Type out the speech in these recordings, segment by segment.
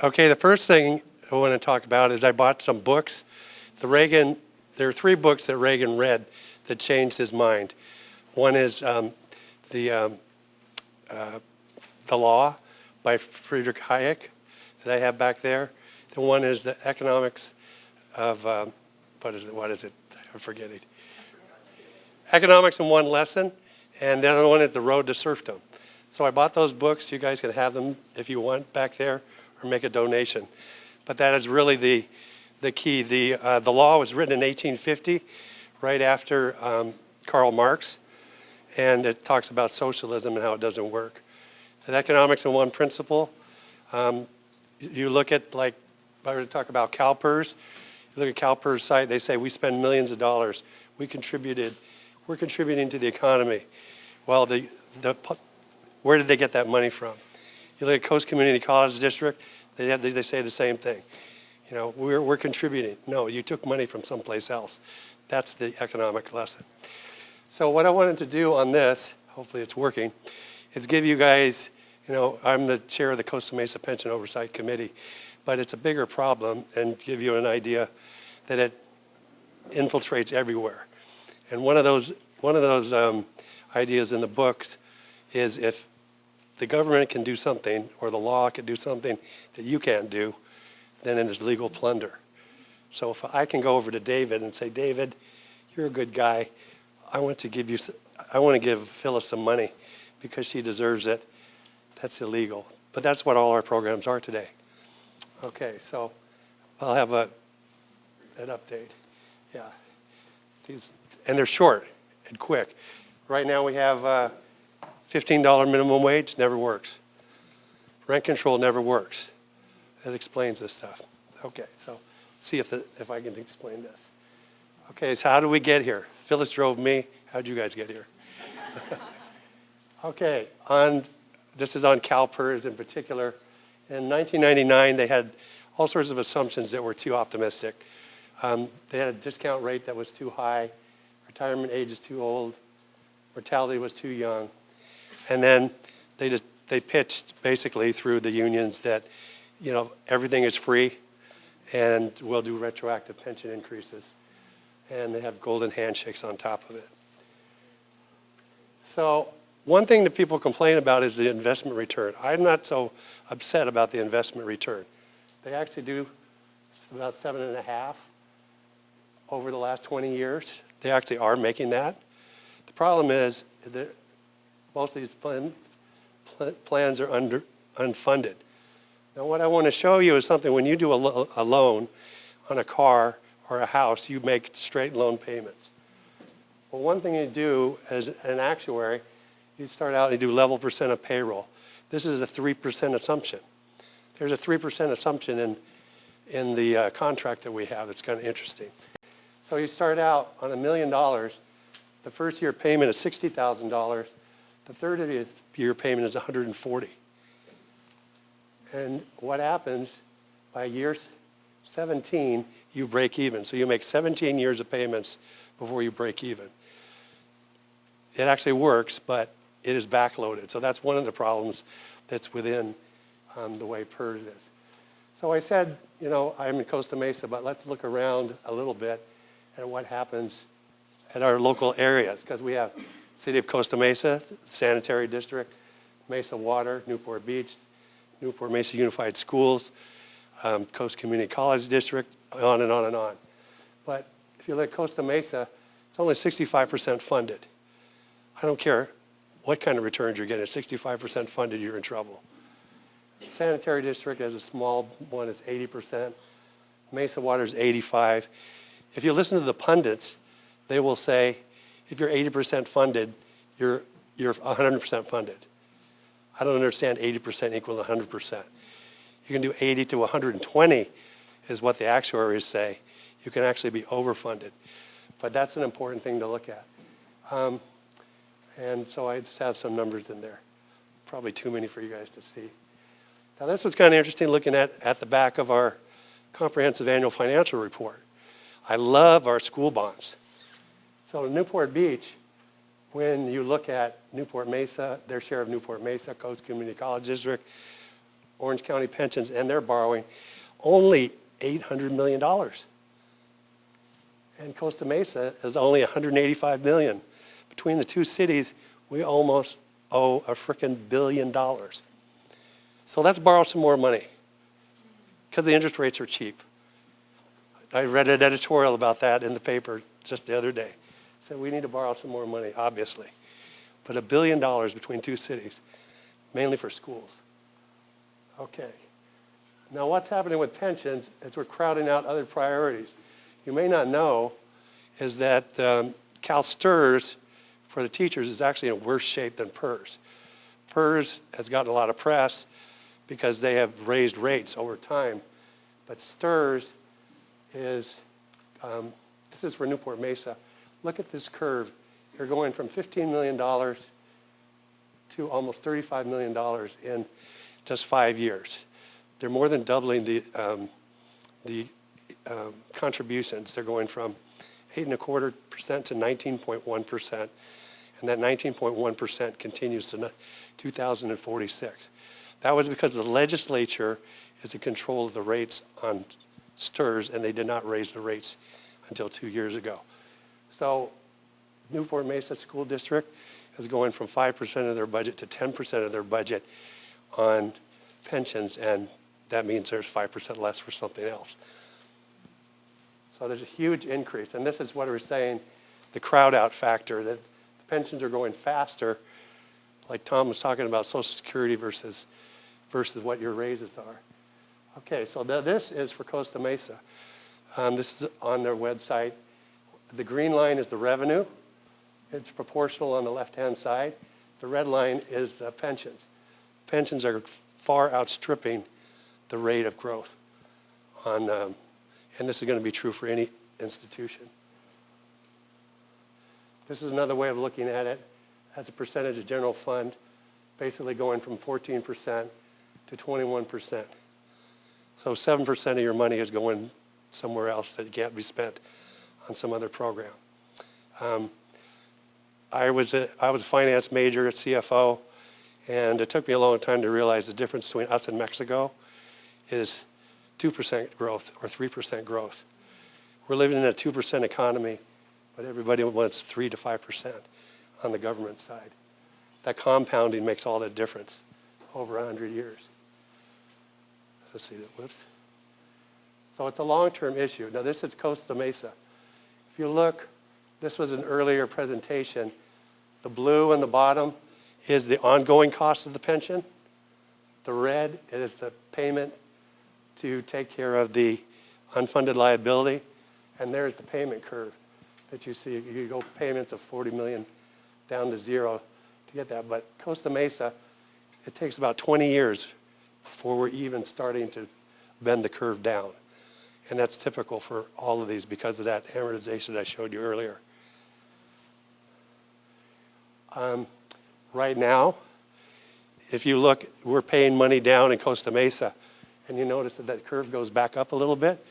Okay, the first thing I want to talk about is I bought some books. There are 3 books that Reagan read that changed his mind. One is the Law by Friedrich Hayek that I have back there. The one is the Economics of, what is it? I'm forgetting. Economics in One Lesson, and the other one is The Road to Serfdom. So I bought those books. You guys can have them if you want back there, or make a donation. But that is really the key. The law was written in 1850, right after Karl Marx, and it talks about socialism and how it doesn't work. And Economics in One Principle, you look at, like, if I were to talk about calPERS, you look at calPERS site, they say we spend millions of dollars. We're contributing to the economy. Well, where did they get that money from? You look at Coast Community College District, they say the same thing. You know, we're contributing. No, you took money from someplace else. That's the economic lesson. So what I wanted to do on this, hopefully it's working, is give you guys, you know, I'm the chair of the Costa Mesa Pension Oversight Committee, but it's a bigger problem, and give you an idea that it infiltrates everywhere. And one of those ideas in the books is if the government can do something, or the law can do something that you can't do, then it is legal plunder. So if I can go over to David and say, David, you're a good guy. I want to give Phyllis some money because she deserves it. That's illegal. But that's what all our programs are today. Okay, so I'll have an update. Yeah, and they're short and quick. Right now we have $15 minimum wage, never works. Rent control never works. That explains this stuff. Okay, so let's see if I can explain this. Okay, so how did we get here? Phyllis drove me. How'd you guys get here? Okay, this is on calPERS in particular. In 1999, they had all sorts of assumptions that were too optimistic. They had a discount rate that was too high, retirement age is too old, mortality was too young. And then they pitched basically through the unions that, you know, everything is free and we'll do retroactive pension increases. And they have golden handshakes on top of it. So one thing that people complain about is the investment return. I'm not so upset about the investment return. They actually do about 7.5 over the last 20 years. They actually are making that. The problem is that most of these plans are unfunded. Now what I want to show you is something, when you do a loan on a car or a house, you make straight loan payments. Well, one thing you do as an actuary, you start out and you do level percent of payroll. This is a 3% assumption. There's a 3% assumption in the contract that we have that's kind of interesting. So you start out on $1 million. The first year payment is $60,000. The third year payment is $140,000. And what happens by year 17, you break even. So you make 17 years of payments before you break even. It actually works, but it is backloaded. So that's one of the problems that's within the way PERS is. So I said, you know, I'm in Costa Mesa, but let's look around a little bit at what happens at our local areas, because we have City of Costa Mesa, Sanitary District, Mesa Water, Newport Beach, Newport Mesa Unified Schools, Coast Community College District, on and on and on. But if you look at Costa Mesa, it's only 65% funded. I don't care what kind of returns you're getting. At 65% funded, you're in trouble. Sanitary District has a small one, it's 80%. Mesa Water is 85%. If you listen to the pundits, they will say, if you're 80% funded, you're 100% funded. I don't understand 80% equal to 100%. You can do 80 to 120 is what the actuaries say. You can actually be overfunded. But that's an important thing to look at. And so I just have some numbers in there. Probably too many for you guys to see. Now this was kind of interesting looking at the back of our comprehensive annual financial report. I love our school bonds. So in Newport Beach, when you look at Newport Mesa, their share of Newport Mesa, Coast Community College District, Orange County pensions and their borrowing, only $800 million. And Costa Mesa is only $185 million. Between the two cities, we almost owe a frickin' $1 billion. So let's borrow some more money because the interest rates are cheap. I read an editorial about that in the paper just the other day. Said we need to borrow some more money, obviously. But $1 billion between two cities, mainly for schools. Okay. Now what's happening with pensions is we're crowding out other priorities. You may not know is that calSTRS for the teachers is actually in worse shape than PERS. PERS has gotten a lot of press because they have raised rates over time. But STRS is, this is for Newport Mesa. Look at this curve. You're going from $15 million to almost $35 million in just 5 years. They're more than doubling the contributions. They're going from 8.25% to 19.1%, and that 19.1% continues to 2046. That was because the legislature is in control of the rates on STRS, and they did not raise the rates until 2 years ago. So Newport Mesa School District is going from 5% of their budget to 10% of their budget on pensions, and that means there's 5% less for something else. So there's a huge increase, and this is what we're saying, the crowd out factor, that the pensions are going faster, like Tom was talking about Social Security versus what your raises are. Okay, so this is for Costa Mesa. This is on their website. The green line is the revenue. It's proportional on the left-hand side. The red line is the pensions. Pensions are far outstripping the rate of growth on, and this is going to be true for any institution. This is another way of looking at it as a percentage of general fund, basically going from 14% to 21%. So 7% of your money is going somewhere else that can't be spent on some other program. I was a finance major at CFO, and it took me a long time to realize the difference between us and Mexico is 2% growth or 3% growth. We're living in a 2% economy, but everybody wants 3 to 5% on the government side. That compounding makes all the difference over 100 years. Let's see that, whoops. So it's a long-term issue. Now this is Costa Mesa. If you look, this was an earlier presentation. The blue on the bottom is the ongoing cost of the pension. The red is the payment to take care of the unfunded liability. And there's the payment curve that you see. You go payments of 40 million down to zero to get that. But Costa Mesa, it takes about 20 years before we're even starting to bend the curve down. And that's typical for all of these because of that amortization I showed you earlier. Right now, if you look, we're paying money down in Costa Mesa, and you notice that curve goes back up a little bit.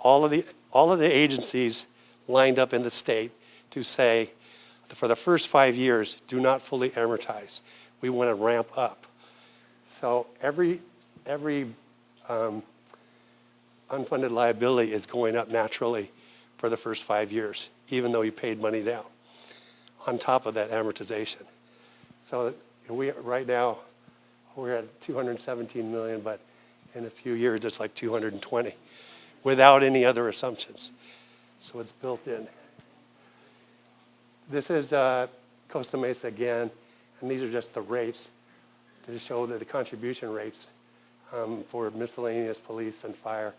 All of the agencies lined up in the state to say, for the first 5 years, do not fully amortize. We want to ramp up. So every unfunded liability is going up naturally for the first 5 years, even though you paid money down, on top of that amortization. So right now, we're at 217 million, but in a few years, it's like 220, without any other assumptions. So it's built in. This is Costa Mesa again, and these are just the rates to show that the contribution rates for miscellaneous, police, and fire.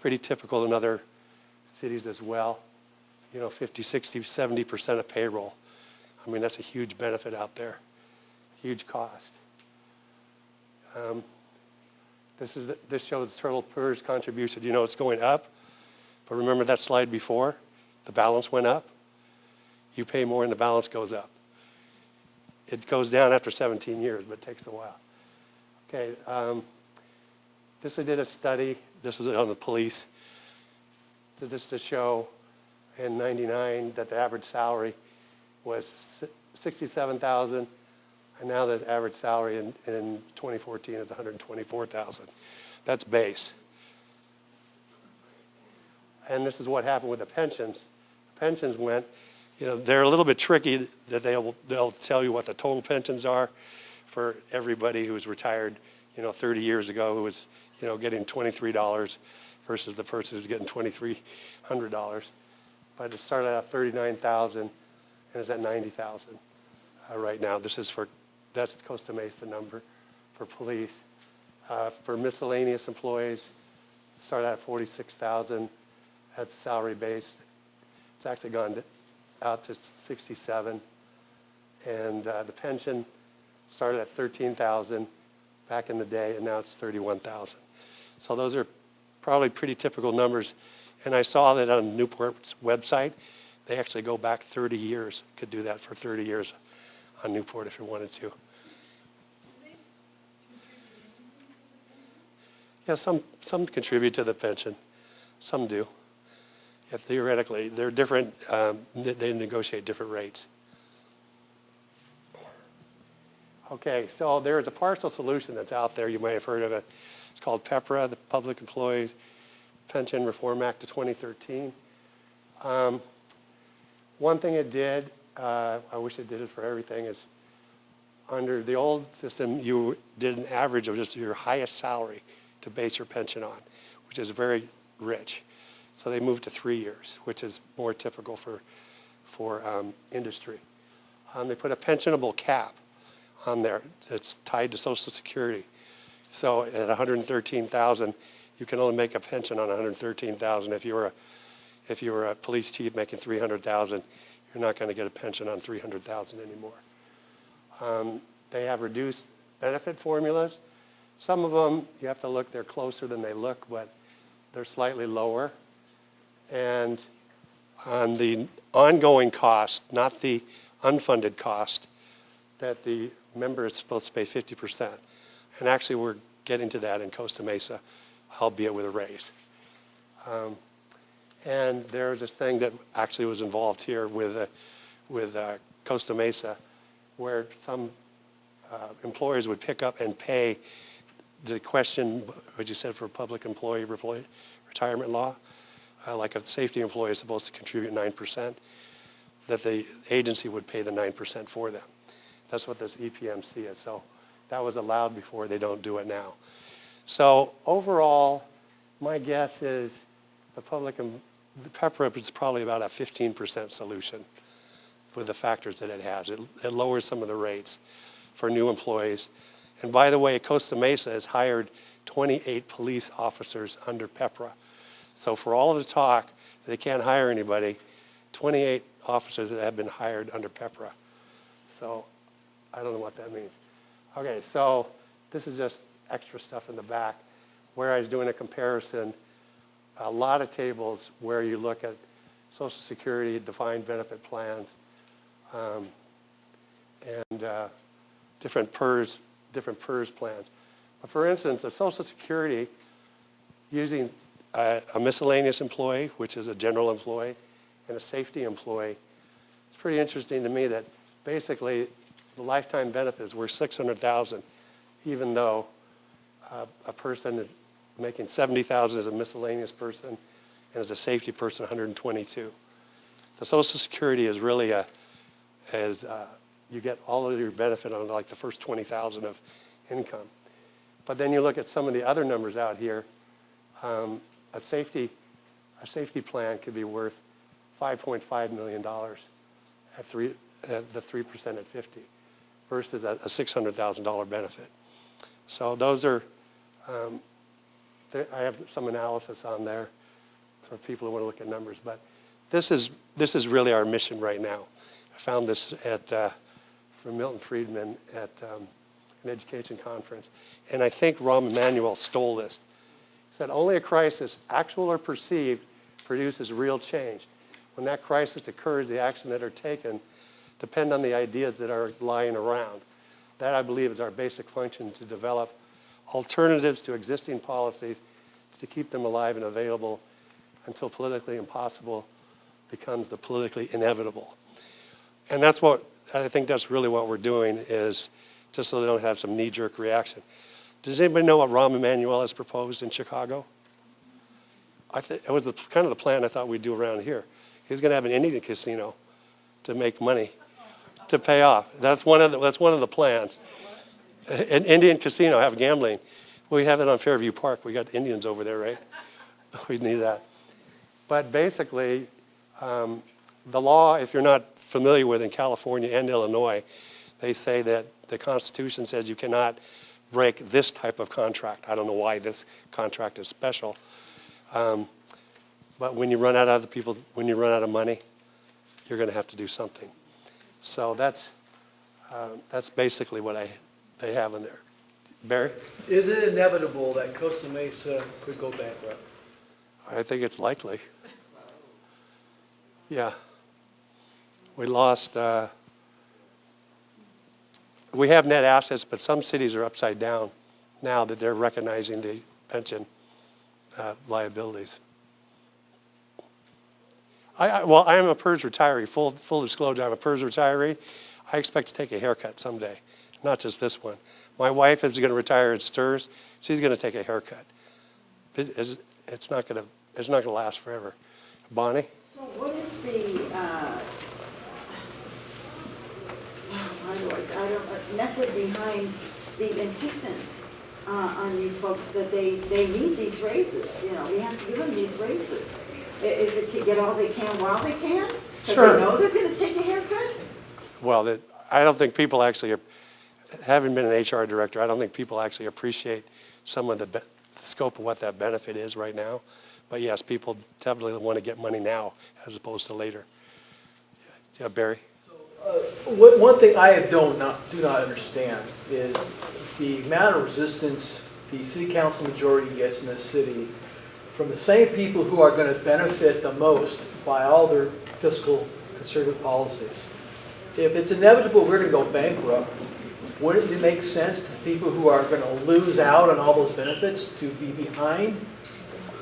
Pretty typical in other cities as well. You know, 50, 60, 70% of payroll. I mean, that's a huge benefit out there, huge cost. This shows total PERS contribution. You know, it's going up, but remember that slide before? The balance went up. You pay more and the balance goes up. It goes down after 17 years, but it takes a while. Okay, I did a study. This was on the police. So just to show in '99 that the average salary was $67,000 And now the average salary in 2014 is $124,000. That's base. And this is what happened with the pensions. Pensions went, they're a little bit tricky that they'll tell you what the total pensions are for everybody who was retired, 30 years ago, who was, getting $23 versus the person who's getting $2,300. But it started out at $39,000 and is at $90,000 right now. That's the Costa Mesa number for police. For miscellaneous employees, it started at $46,000. That's salary based. It's actually gone out to $67,000. And the pension started at $13,000 back in the day, and now it's $31,000. So those are probably pretty typical numbers. And I saw that on Newport's website, they actually go back 30 years. Could do that for 30 years on Newport if you wanted to. Yeah, some contribute to the pension. Some do. Yeah, theoretically, they're different. They negotiate different rates. Okay, so there's a partial solution that's out there. You may have heard of it. It's called PEFRA, the Public Employees Pension Reform Act of 2013. One thing it did, I wish it did it for everything, is under the old system, you did an average of just your highest salary to base your pension on, which is very rich. So they moved to 3 years, which is more typical for industry. They put a pensionable cap on there that's tied to Social Security. So at $113,000, you can only make a pension on $113,000. If you were a police chief making $300,000, you're not going to get a pension on $300,000 anymore. They have reduced benefit formulas. Some of them, you have to look, they're closer than they look, but they're slightly lower. And on the ongoing cost, not the unfunded cost, that the member is supposed to pay 50%. And actually, we're getting to that in Costa Mesa, albeit with a raise. And there's a thing that actually was involved here with Costa Mesa, where some employers would pick up and pay the question, what you said for public employee retirement law, like a safety employee is supposed to contribute 9%, that the agency would pay the 9% for them. That's what this EPMC is. So that was allowed before. They don't do it now. So overall, my guess is the PEFRA is probably about a 15% solution for the factors that it has. It lowers some of the rates for new employees. And by the way, Costa Mesa has hired 28 police officers under PEFRA. So for all of the talk that they can't hire anybody, 28 officers that have been hired under PEFRA. So I don't know what that means. Okay, so this is just extra stuff in the back where I was doing a comparison, a lot of tables where you look at Social Security, defined benefit plans, and different PERS plans. But for instance, a Social Security using a miscellaneous employee, which is a general employee, and a safety employee, it's pretty interesting to me that basically the lifetime benefits were $600,000, even though a person is making $70,000 as a miscellaneous person, and as a safety person, $122,000. The Social Security is really you get all of your benefit on like the first $20,000 of income. But then you look at some of the other numbers out here. A safety plan could be worth $5.5 million at the 3% at 50, versus a $600,000 benefit. So those are. I have some analysis on there for people who want to look at numbers, but this is really our mission right now. I found this from Milton Friedman at an education conference, and I think Rahm Emanuel stole this. He said, only a crisis, actual or perceived, produces real change. When that crisis occurs, the actions that are taken depend on the ideas that are lying around. That, I believe, is our basic function, to develop alternatives to existing policies, to keep them alive and available until politically impossible becomes the politically inevitable. And that's what, I think that's really what we're doing, is just so they don't have some knee-jerk reaction. Does anybody know what Rahm Emanuel has proposed in Chicago? I think it was kind of the plan I thought we'd do around here. He's going to have an Indian casino to make money, to pay off. That's one of the plans. An Indian casino, have gambling. We have it on Fairview Park. We got Indians over there, right? We need that. But basically, the law, if you're not familiar with in California and Illinois, they say that the Constitution says you cannot break this type of contract. I don't know why this contract is special. But when you run out of when you run out of money, you're going to have to do something. So that's basically what they have in there. Barry? Is it inevitable that Costa Mesa could go bankrupt? I think it's likely. Yeah. We lost, we have net assets, but some cities are upside down now that they're recognizing the pension liabilities. Well, I am a PERS retiree, full disclosure, I'm a PERS retiree. I expect to take a haircut someday, not just this one. My wife is going to retire at STRS. She's going to take a haircut. It's not going to last forever. Bonnie? So what is the method behind the insistence on these folks that they need these raises? You know, we have to give them these raises. Is it to get all they can while they can? Because Sure. they know they're going to take a haircut? Well, I don't think people actually, having been an HR director, I don't think people actually appreciate some of the scope of what that benefit is right now. But yes, people definitely want to get money now as opposed to later. Yeah, Barry? One thing I do not understand is the amount of resistance the city council majority gets in this city from the same people who are going to benefit the most by all their fiscal conservative policies. If it's inevitable we're going to go bankrupt, wouldn't it make sense to people who are going to lose out on all those benefits to be behind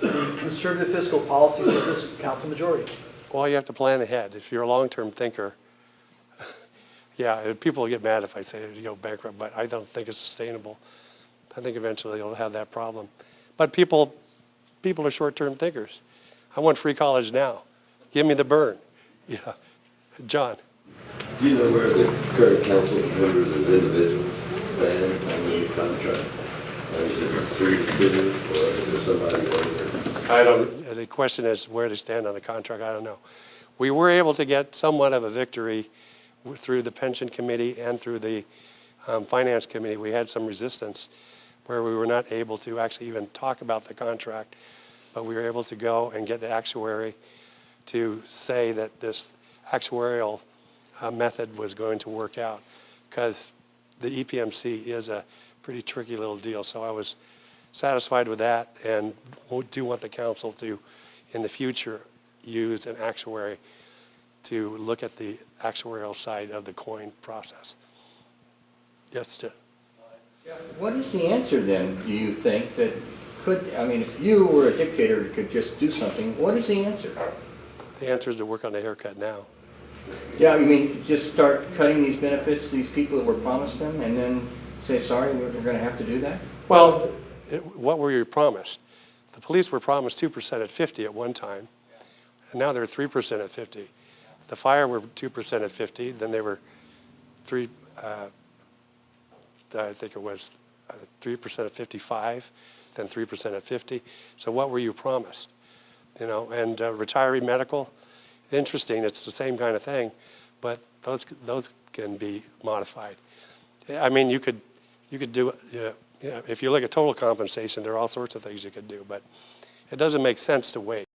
the conservative fiscal policies of this council majority? Well, you have to plan ahead. If you're a long-term thinker, yeah, people will get mad if I say you go bankrupt, but I don't think it's sustainable. I think eventually you'll have that problem. But people are short-term thinkers. I want free college now. Give me the burn. Yeah. John? Do you know where the current council members as individuals stand on the contract? Is it 3-2 or is there somebody over? I don't, the question is where they stand on the contract, I don't know. We were able to get somewhat of a victory through the pension committee and through the finance committee. We had some resistance where we were not able to actually even talk about the contract, but we were able to go and get the actuary to say that this actuarial method was going to work out, because the EPMC is a pretty tricky little deal. So I was satisfied with that, and do want the council to, in the future, use an actuary to look at the actuarial side of the coin process. Yes, Jim? What is the answer then, do you think, that could, I mean, if you were a dictator that could just do something, what is the answer? The answer is to work on the haircut now. Yeah, you mean just start cutting these benefits, these people that were promised them, and then say, sorry, we're going to have to do that? Well, what were you promised? The police were promised 2% at 50 at one time, and now they're 3% at 50. The fire were 2% at 50, then they were 3%, I think it was 3% at 55, then 3% at 50. So what were you promised? You know, and retiree medical, interesting, it's the same kind of thing, but those can be modified. I mean, you could do it, if you look at total compensation, there are all sorts of things you could do, but it doesn't make sense to wait.